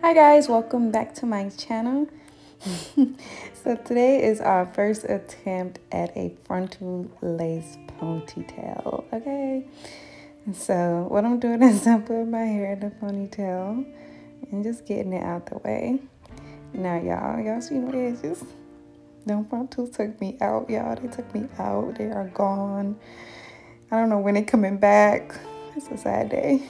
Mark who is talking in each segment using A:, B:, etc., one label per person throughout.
A: Hi guys, welcome back to my channel. So today is our first attempt at a frontal lace ponytail, okay? So what I'm doing is I'm putting my hair in a ponytail and just getting it out the way. Now y'all see my edges? Them frontals took me out, y'all. They took me out. They are gone. I don't know when they're coming back. It's a sad day.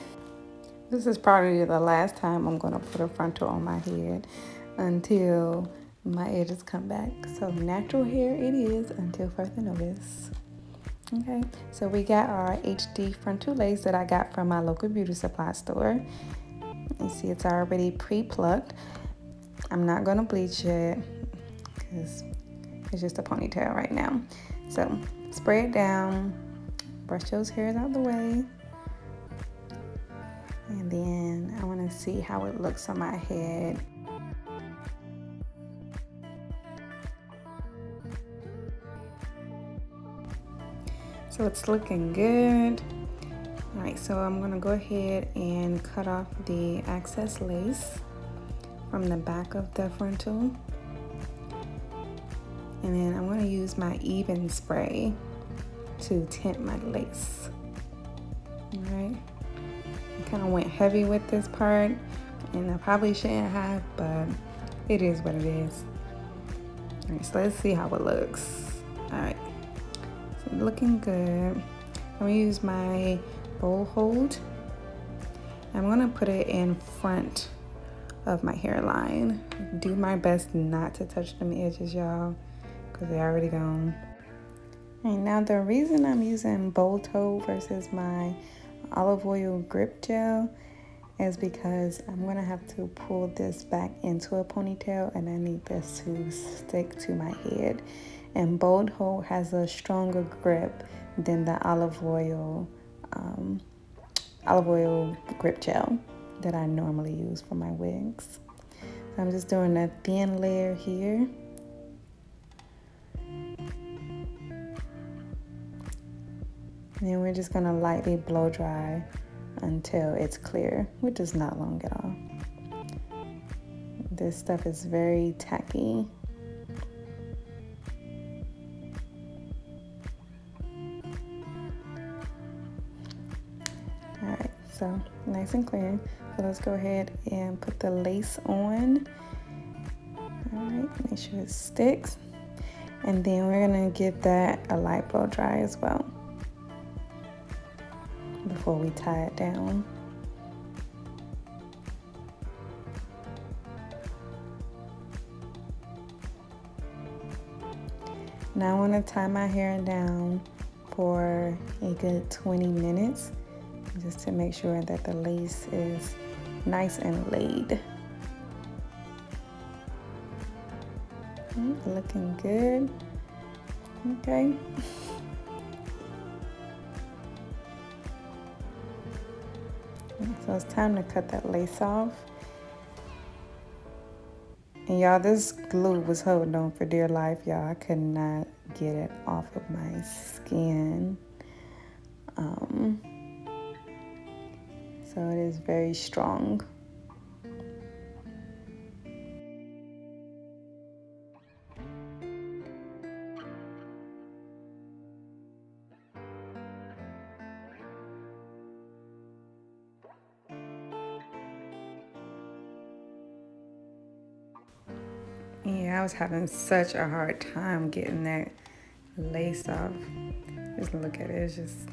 A: This is probably the last time I'm gonna put a frontal on my head until my edges come back. So natural hair it is until further notice. Okay, so we got our HD frontal lace that I got from my local beauty supply store. You see it's already pre-plucked. I'm not gonna bleach it because it's just a ponytail right now. So spray it down, brush those hairs out the way. And then I want to see how it looks on my head. So it's looking good. All right, so I'm gonna go ahead and cut off the excess lace from the back of the frontal. And then I'm gonna use my even spray to tint my lace. All right. I kind of went heavy with this part, and I probably shouldn't have, but it is what it is. All right, so let's see how it looks. All right, so looking good. I'm gonna use my bowl hold. I'm gonna put it in front of my hairline. Do my best not to touch them edges, y'all, because they're already gone. All right, now the reason I'm using bowl hold versus my olive oil grip gel is because I'm gonna have to pull this back into a ponytail, and I need this to stick to my head. And bowl hold has a stronger grip than the olive oil grip gel that I normally use for my wigs. So I'm just doing a thin layer here. And then we're just gonna lightly blow dry until it's clear, which is not long at all. This stuff is very tacky. All right, so nice and clear. So let's go ahead and put the lace on. All right, make sure it sticks. And then we're gonna give that a light blow dry as well before we tie it down. Now I want to tie my hair down for a good 20 minutes just to make sure that the lace is nice and laid. Looking good. Okay. So it's time to cut that lace off. And y'all, this glue was holding on for dear life, y'all. I could not get it off of my skin. So it is very strong. Yeah, I was having such a hard time getting that lace off. Just look at it, it's just...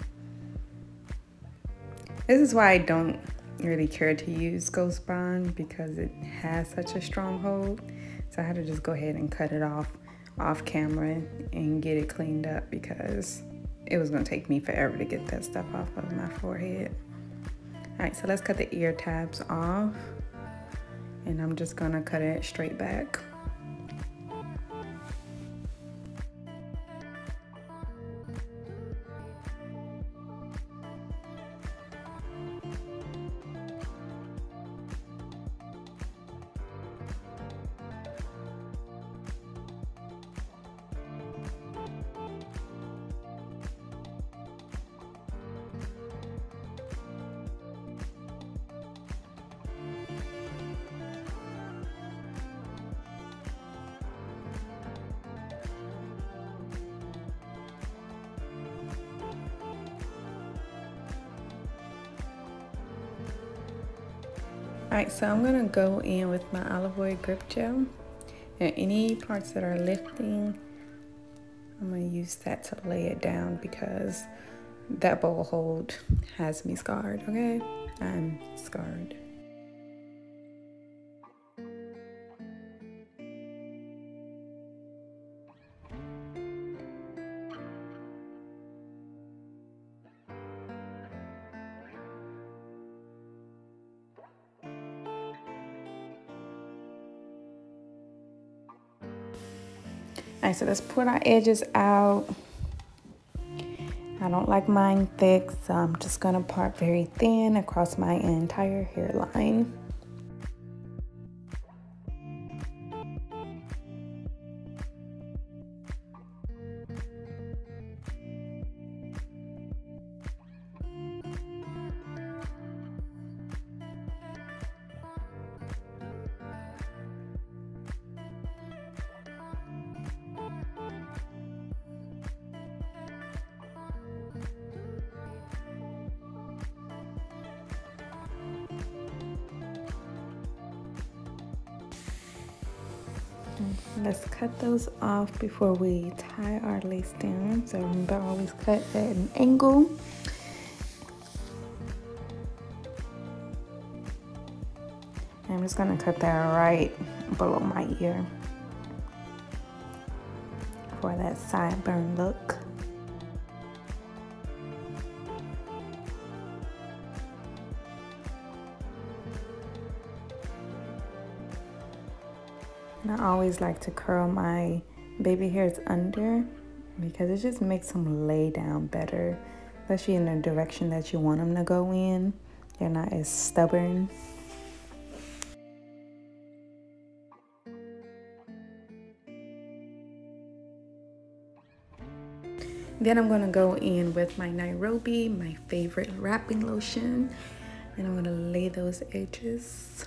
A: This is why I don't really care to use Ghost Bond, because it has such a strong hold. So I had to just go ahead and cut it off camera and get it cleaned up, because it was gonna take me forever to get that stuff off of my forehead. All right, so let's cut the ear tabs off, and I'm just gonna cut it straight back. Alright, so I'm gonna go in with my olive oil grip gel, and any parts that are lifting, I'm gonna use that to lay it down because that bowl hold has me scarred, okay? I'm scarred. Alright, so let's put our edges out. I don't like mine thick, so I'm just gonna part very thin across my entire hairline. Let's cut those off before we tie our lace down. So remember, always cut at an angle. I'm just gonna cut that right below my ear for that sideburn look. And I always like to curl my baby hairs under because it just makes them lay down better, especially in the direction that you want them to go in. They're not as stubborn. Then I'm gonna go in with my Nairobi, my favorite wrapping lotion, and I'm gonna lay those edges.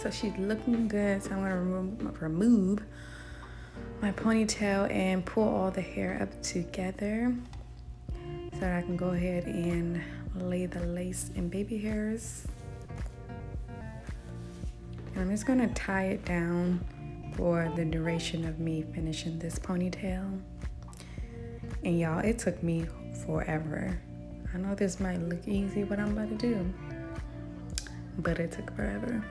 A: So she's looking good, so I'm gonna remove my ponytail and pull all the hair up together so that I can go ahead and lay the lace and baby hairs. And I'm just gonna tie it down for the duration of me finishing this ponytail. And y'all, it took me forever. I know this might look easy what I'm about to do, but it took forever.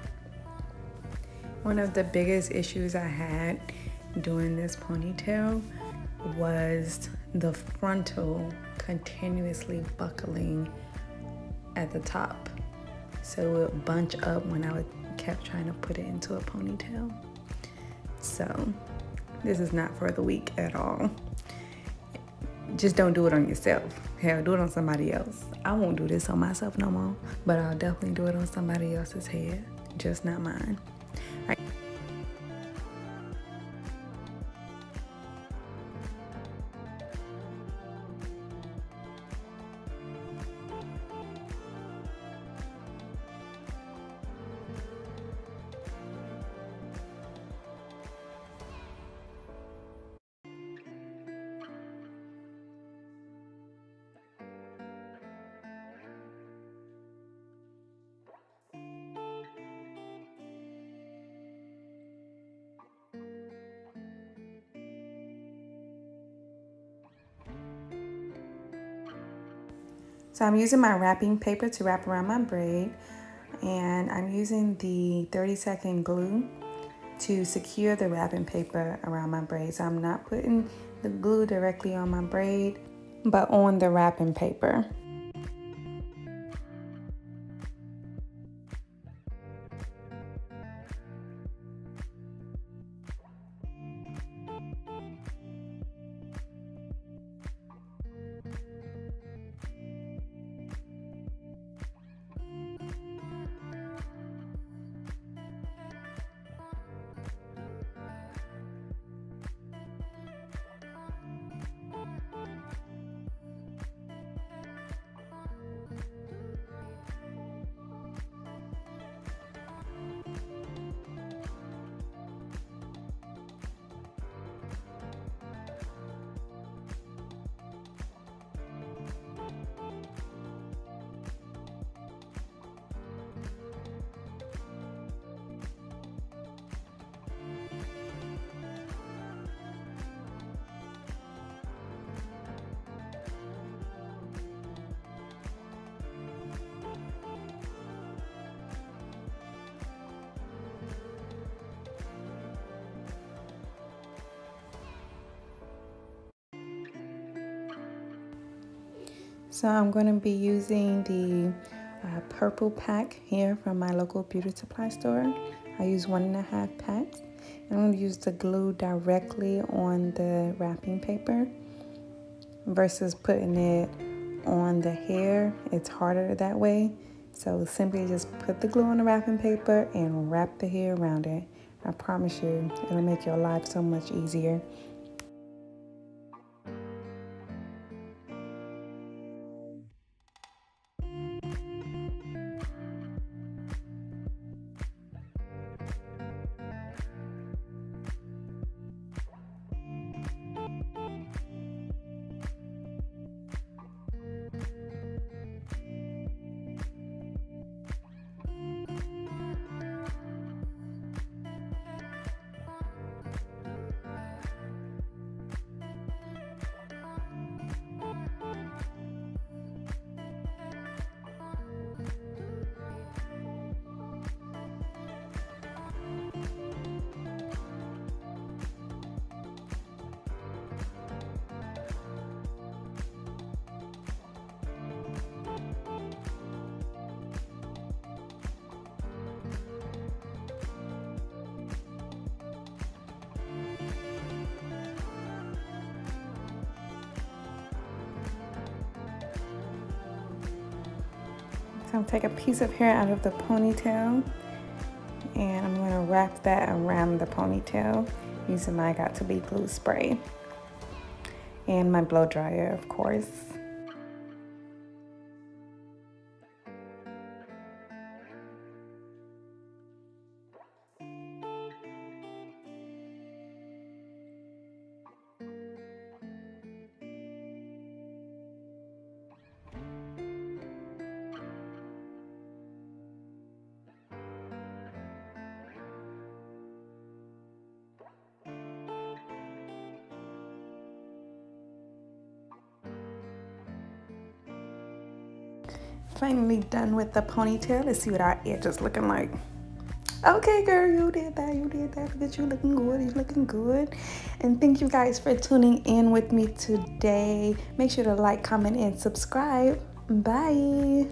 A: One of the biggest issues I had doing this ponytail was the frontal continuously buckling at the top. So it would bunch up when I kept trying to put it into a ponytail. So this is not for the weak at all. just don't do it on yourself. Hell, do it on somebody else. I won't do this on myself no more, but I'll definitely do it on somebody else's head, just not mine. All right. So I'm using my wrapping paper to wrap around my braid, and I'm using the 30-second glue to secure the wrapping paper around my braid. So I'm not putting the glue directly on my braid, but on the wrapping paper. So I'm going to be using the purple pack here from my local beauty supply store. I use 1.5 packs. I'm going to use the glue directly on the wrapping paper versus putting it on the hair. It's harder that way. So simply just put the glue on the wrapping paper and wrap the hair around it. I promise you, it'll make your life so much easier. So I'm going to take a piece of hair out of the ponytail, and I'm going to wrap that around the ponytail using my Got2b glue spray and my blow dryer, of course. Finally done with the ponytail. Let's see what our edge is looking like. Okay, girl, you did that. Look at you looking good. You're looking good. And thank you guys for tuning in with me today. Make sure to like, comment, and subscribe. Bye.